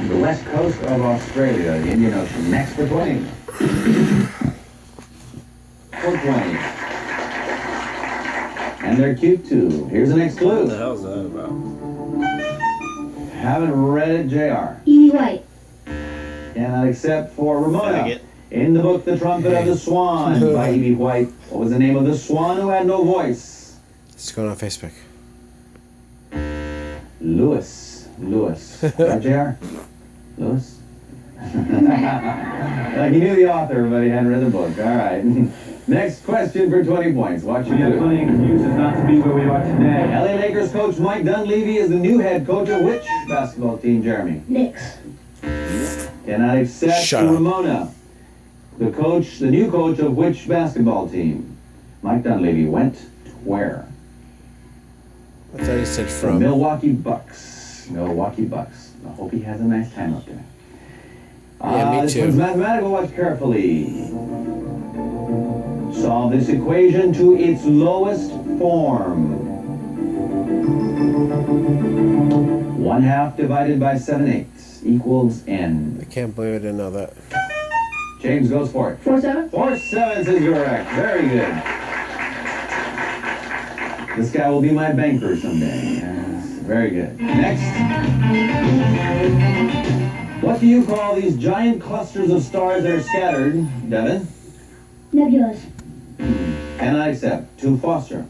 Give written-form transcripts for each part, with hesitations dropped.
the west coast of Australia, the Indian Ocean. Next for 20. For 20. And they're cute too. Here's the next clue. What the hell is that about? Haven't read it, JR. Evie White. Cannot accept for Ramona. Faggot. In the book, The Trumpet of the Swan by Evie White. What was the name of the swan who had no voice? It's going on Facebook. Lewis. Right, JR? Lewis? Like he knew the author, but he hadn't read the book. All right. Next question for 20 points. Watch your clue. Plenty of excuses not to be where we are today. LA Lakers coach Mike Dunleavy is the new head coach of which basketball team, Jeremy? Knicks. Cannot accept Shut up. Ramona. The new coach of which basketball team? Mike Dunleavy went where? I thought he said The from. Milwaukee Bucks. Milwaukee Bucks. I hope he has a nice time up there. Yeah, me This too. one's mathematical. Watch carefully. Solve this equation to its lowest form. 1/2 divided by 7/8 equals n. I can't believe I didn't know that. James goes for it. 4-7. 4/7 is correct. Very good. This guy will be my banker someday. Yes, very good. Next. What do you call these giant clusters of stars that are scattered, Devin? Nebulas. Cannot accept. To Foster.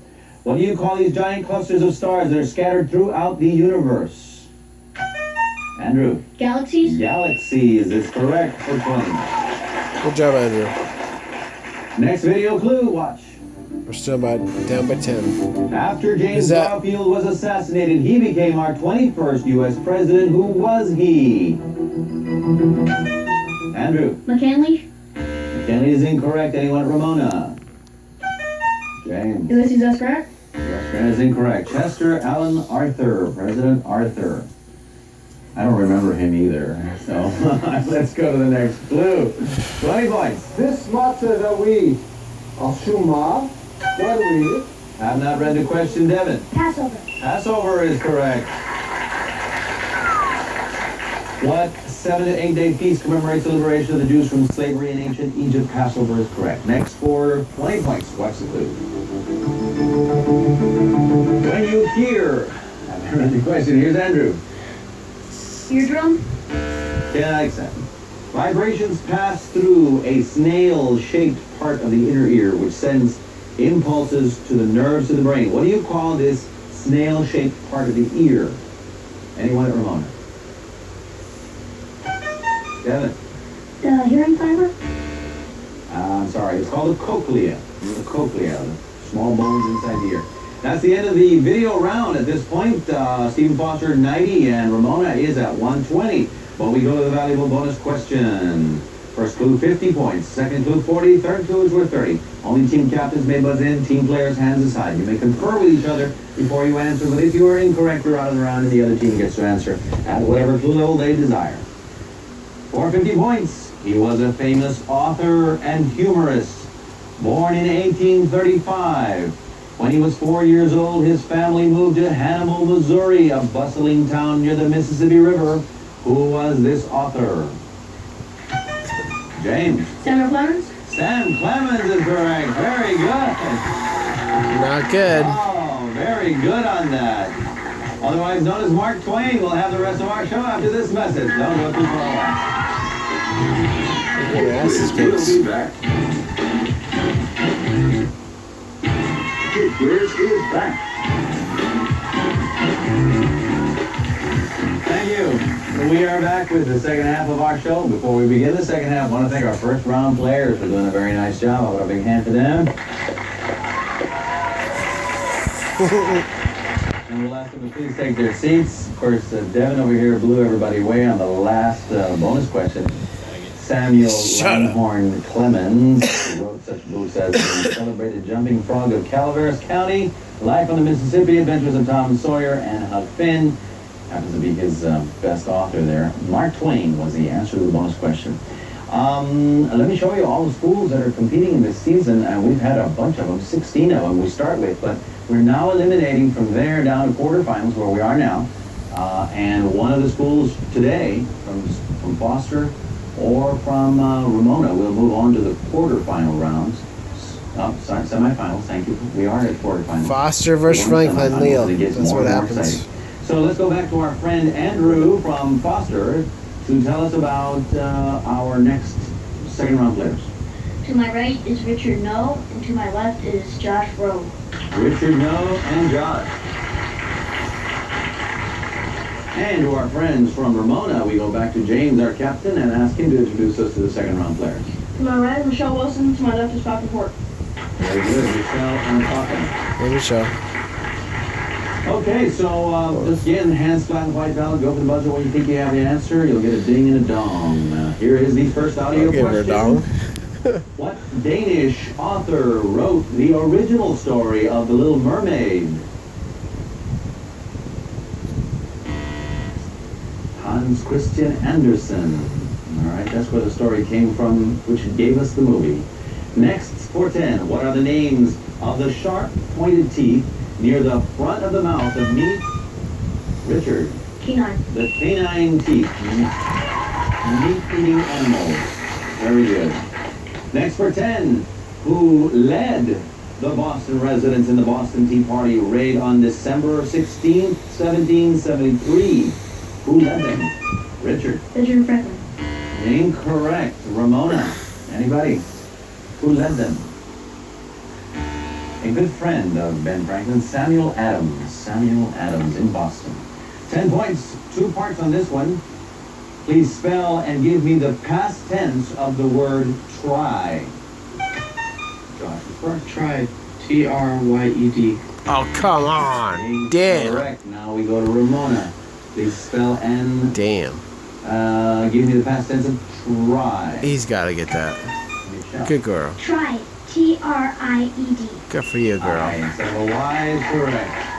What do you call these giant clusters of stars that are scattered throughout the universe? Andrew. Galaxies. Galaxies is correct for 20. Good job, Andrew. Next video clue. Watch. We're still down by 10. After James Is that- Garfield was assassinated, he became our 21st U.S. president. Who was he? Andrew. McKinley. McKinley is incorrect. Anyone? Ramona. James. Ulysses S. Grant. Grant is incorrect. Chester Alan Arthur. President Arthur. I don't remember him either. So let's go to the next clue. 20 points. This matzah that we al shumah, do I read it? Have not read the question, Devin. Passover. Passover is correct. What 7 to 8 day feast commemorates the liberation of the Jews from slavery in ancient Egypt? Passover is correct. Next for 20 points. Watch the clue. When you hear, I've read the question. Here's Andrew. Eardrum. Cannot accept. Vibrations pass through a snail-shaped part of the inner ear, which sends impulses to the nerves of the brain. What do you call this snail-shaped part of the ear? Anyone at Ramona? Devin? The hearing fiber. I'm sorry, it's called the cochlea. The cochlea, the small bones inside the ear. That's the end of the video round. At this point, Stephen Foster 90 and Ramona is at 120. But we go to the valuable bonus question. First clue, 50 points. Second clue, 40. Third clue is worth 30. Only team captains may buzz in. Team players, hands aside. You may confer with each other before you answer, but if you are incorrect, you're out of the round and the other team gets to answer at whatever clue level they desire. For 50 points, he was a famous author and humorist. Born in 1835. When he was 4 years old, his family moved to Hannibal, Missouri, a bustling town near the Mississippi River. Who was this author? James. Samuel Clemens. Sam Clemens is correct. Very good. Not good. Oh, very good on that. Otherwise known as Mark Twain. We'll have the rest of our show after this message. Don't go too far away. Your ass is We'll kicked. be back. Kidquiz is back. Thank you. We are back with the second half of our show. Before we begin the second half, I want to thank our first round players for doing a very nice job. I want a big hand for them. And we'll ask them to please take their seats. Of course, Devin over here blew everybody away on the last bonus question. Samuel Langhorne Clemens, who wrote such books as The Celebrated Jumping Frog of Calaveras County, Life on the Mississippi, Adventures of Tom Sawyer, and Huck Finn. Happens to be his best author there. Mark Twain was the answer to the bonus question. Let me show you all the schools that are competing this season, and we've had a bunch of them, 16 of them we start with, but we're now eliminating from there down to quarterfinals where we are now. And one of the schools today, from Foster or from Ramona, will move on to the quarterfinal rounds. Oh, sorry, semifinals. Thank you. We are at quarterfinals. Foster versus We're going to Franklin, semifinals, Leo. and it gets That's more what and more happens. exciting. So let's go back to our friend Andrew from Foster to tell us about our next second round players. To my right is Richard No, and to my left is Josh Rowe. Richard No and Josh. And to our friends from Ramona, we go back to James, our captain, and ask him to introduce us to the second round players. To my right is Michelle Wilson, to my left is Falcon Port. Very good, Michelle and Falcon. Hey, Michelle. Okay, so just again, hands flat and white ballot. Go for the buzzer when you think you have the answer. You'll get a ding and a dong. Here is the first audio I'll give her a question. dong. What Danish author wrote the original story of The Little Mermaid? Hans Christian Andersen. All right, that's where the story came from, which gave us the movie. Next, for 10, what are the names of the sharp, pointed teeth near the front of the mouth of meat? Richard. Canine. The canine teeth. Meat-eating animals. Very good. Next for 10, who led the Boston residents in the Boston Tea Party raid on December 16th, 1773? Who led them? Richard. Benjamin Franklin. Incorrect. Ramona. Anybody? Who led them? A good friend of Ben Franklin, Samuel Adams. Samuel Adams in Boston. 10 points, 2 parts on this one. Please spell and give me the past tense of the word try. Josh is first. Tried. T-R-Y-E-D. Oh, come on. Damn. Correct. Now we go to Ramona. Please spell and Damn. give me the past tense of try. He's got to get that. Michelle. Good girl. Try. T-R-I-E-D. Good for you, girl. Alright, so the Y is correct.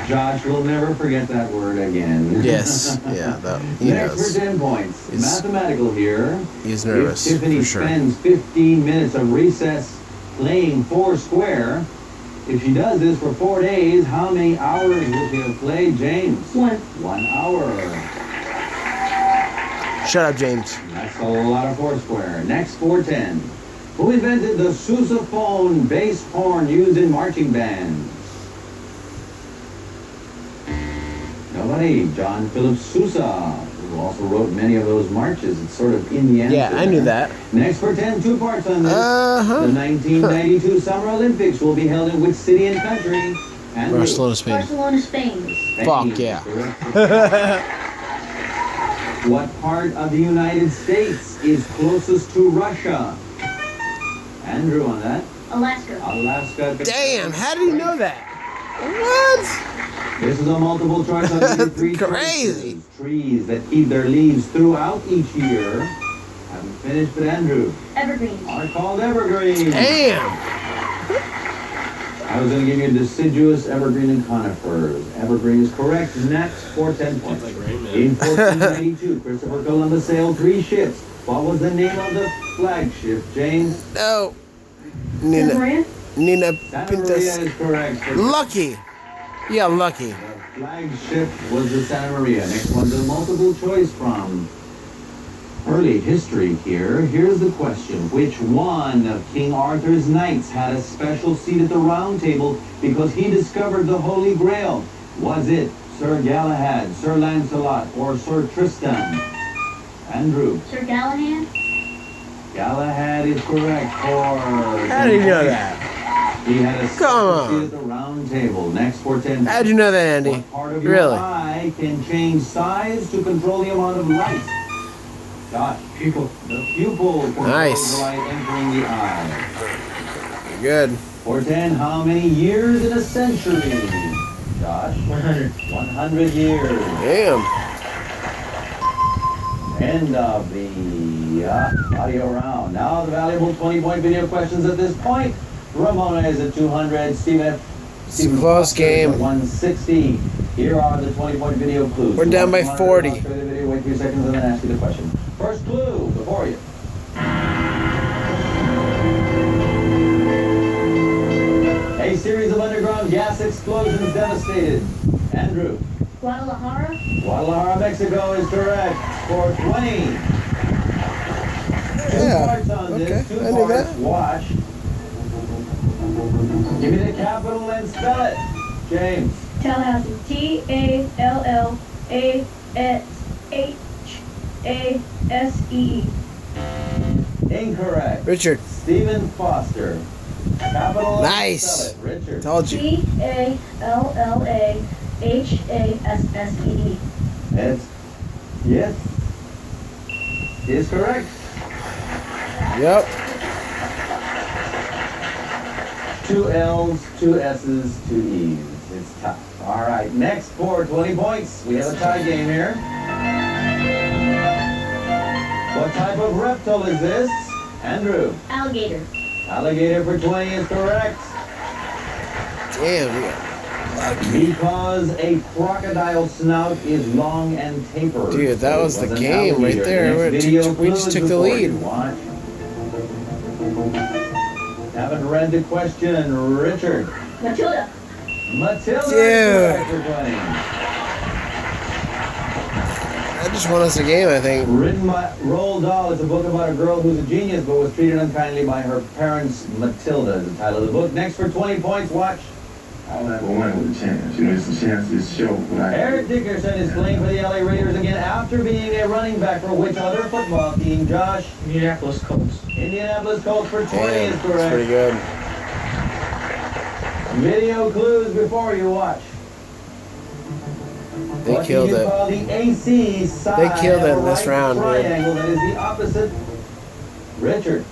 Josh will never forget that word again. Yes. Yeah, he Next knows. for 10 points. He's- Mathematical here. He's nervous, If Tiffany for sure. spends 15 minutes of recess playing 4 square, if she does this for 4 days, how many hours will she have played, James? 1. 1 hour. Shut up, James. That's a lot of 4 square. Next, 410. Who invented the sousaphone bass horn used in marching bands? Nobody. John Philip Sousa, who also wrote many of those marches. It's sort of in the answer. Yeah, I knew that. Next for 10, 2 parts on this. Uh-huh. The 1992 Summer Olympics will be held in which city and country? And Barcelona, Spain. Barcelona, Spain. Spain. Fuck yeah. What part of the United States is closest to Russia? Andrew on that. Alaska. Alaska. Damn, how did he know that? What? This is a multiple choice on the 3 Crazy. choices. Trees that keep their leaves throughout each year. Haven't finished, but Andrew. Evergreens. Are called evergreens. Damn. I was going to give you deciduous, evergreen, and conifers. Evergreen is correct. Next for 10 points. In 1492, Christopher Columbus sailed 3 ships. What was the name of the flagship, James? No. Santa Maria. Nina Santa Maria Pintas. is correct. Lucky. Yeah, lucky. The flagship was the Santa Maria. Next one's a multiple choice from early history here. Here's the question. Which one of King Arthur's knights had a special seat at the round table because he discovered the Holy Grail? Was it Sir Galahad, Sir Lancelot, or Sir Tristan? Andrew. Sir Galahad. Galahad is correct for... How did you know that? He had a Come special on. seat at the round table. Next for 10. How'd you know that, Andy? What part of your Really? eye can change size to control the amount of light? Josh. People. The pupil controls Nice. the light entering the eye. Good. For 10, how many years in a century? Josh. 100. 100 years. Damn. End of the audio round. Now the valuable 20-point video questions at this point. Ramona is at 200. Stephen It's a close Foster is at game. 160. Here are the 20-point video clues. We're down by 40. Watch the video, wait a few seconds, and then ask you the question. First clue before you. A series of underground gas explosions devastated Andrew. Guadalajara. Guadalajara, Mexico is correct. Score 20. Two Yeah. parts on Okay. this. Two I knew parts. that. Watch. Give me the capital and spell it. James. Tallahassee. Tallahassee. Incorrect. Richard. Stephen Foster. Capital Nice. and spell it. Richard. Told you. Tallahassee. It's, yes, is correct. Yep. 2 L's, 2 S's, 2 E's. It's tough. All right, next for 20 points. We have a tie game here. What type of reptile is this? Andrew. Alligator. Alligator for 20 is correct. Damn. We got Because a crocodile snout is long and tapered. Dude, that was It the an game right alligator. there. Next We video just clues took the before lead. you watch. Haven't read the question, Richard. Matilda. Matilda is Dude. correct for 20. That just won us a game, I think. Written by Roald Dahl. It's a book about a girl who's a genius but was treated unkindly by her parents. Matilda is the title of the book. Next for 20 points, watch. I'll never win with a chance. You know, it's a chance this show. Eric Dickerson is playing for the LA Raiders again after being a running back for which other football team, Josh? Indianapolis Colts. Indianapolis Colts for 20 Damn, is that's correct. pretty good. Video clues before you watch. They What killed do you it. call the AC side They killed it of a in this right round, dude. triangle that is the opposite? Richard.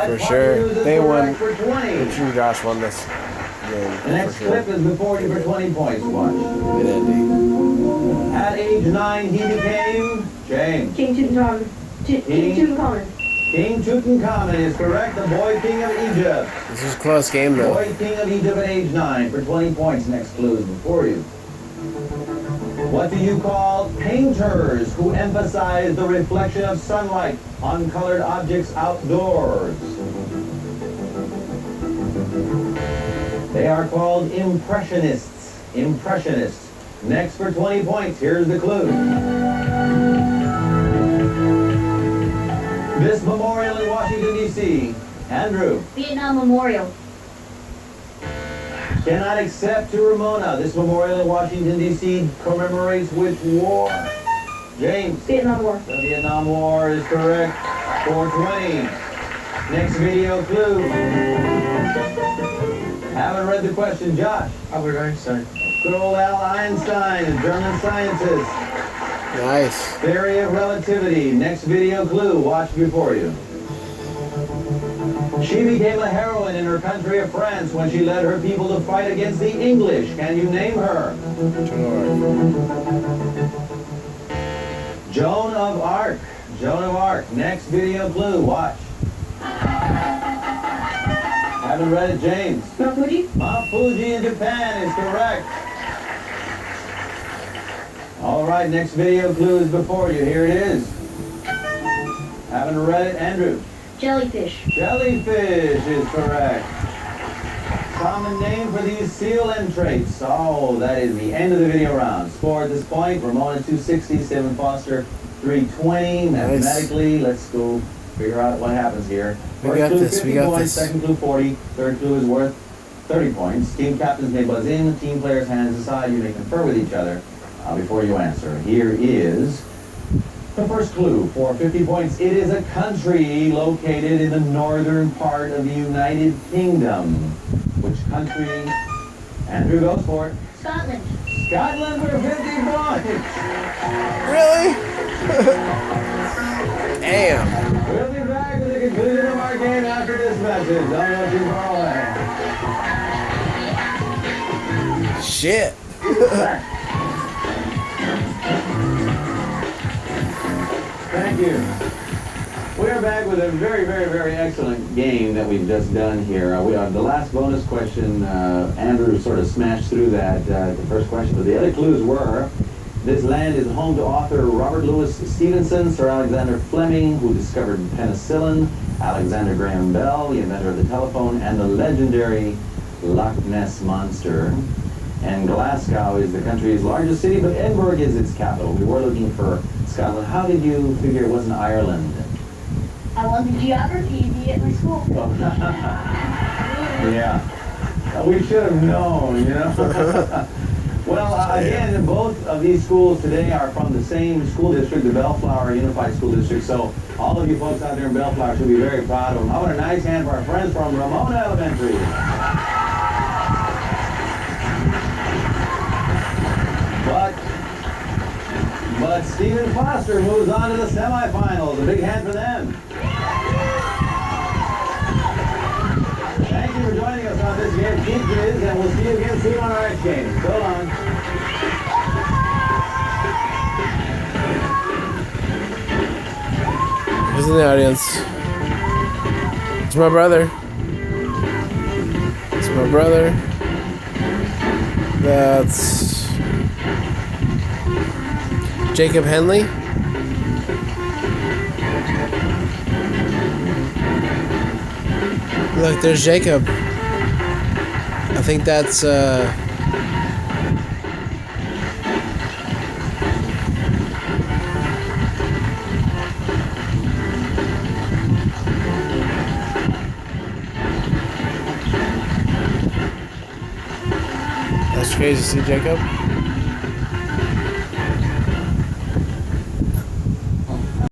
For sure. They won. For 20. Richard and Josh won this game. The next For sure. clip is before you for 20 points. Watch. Good ending. At age 9, he became James. King Tutankhamun. King Tutankhamun. King Tutankhamun is correct. The boy king of Egypt. This was a close game, though. Boy king of Egypt at age 9 for 20 points. Next clue is before you. What do you call painters who emphasize the reflection of sunlight on colored objects outdoors? They are called impressionists. Impressionists. Next for 20 points, here's the clue. This memorial in Washington, D.C. Andrew. Vietnam Memorial. Cannot accept to Ramona. This memorial in Washington, D.C. commemorates which war? James. Vietnam War. The Vietnam War is correct. 420. Next video clue. Haven't read the question, Josh. Albert Einstein. Good old Al Einstein, a German scientist. Nice. Theory of relativity. Next video clue. Watch before you. She became a heroine in her country of France when she led her people to fight against the English. Can you name her? Joan of Arc. Joan of Arc. Next video clue. Watch. Haven't read it, James. Mount Fuji. Mount Fuji in Japan is correct. All right, next video clue is before you. Here it is. Haven't read it, Andrew. Jellyfish. Jellyfish is correct. Common name for these seal entrates. Oh, that is the end of the video round. Score at this point, Ramona 260, Stephen Foster 320. Mathematically, let's go figure out what happens here. We First got clue, this, 50 we got points, this. Second clue, 40. Third clue is worth 30 points. Team captains may buzz in, team players' hands aside. You may confer with each other before you answer. Here is the first clue for 50 points. It is a country located in the northern part of the United Kingdom. Which country? Andrew goes for it. Scotland. Scotland for 50 points. Really? Damn. We'll be back with the conclusion of our game after this message. Don't go too far away. Shit. Thank you. We are back with a very, very, very excellent game that we've just done here. We are the last bonus question. Andrew sort of smashed through that, the first question, but the other clues were: this land is home to author Robert Louis Stevenson, Sir Alexander Fleming, who discovered penicillin, Alexander Graham Bell, the inventor of the telephone, and the legendary Loch Ness Monster. And Glasgow is the country's largest city, but Edinburgh is its capital. We were looking for Scotland. How did you figure it wasn't Ireland? I won the geography bee at my school. Yeah. We should have known, you know. Well, again, both of these schools today are from the same school district, the Bellflower Unified School District. So all of you folks out there in Bellflower should be very proud of them. How about a nice hand for our friends from Ramona Elementary? But Stephen Foster moves on to the semifinals. A big hand for them. Thank you for joining us on this game, Kidquiz, and we'll see you again soon on our next game. So long. Who's in the audience? It's my brother. It's my brother. That's Jacob Henley. Look, there's Jacob. I think that's that's crazy. See Jacob?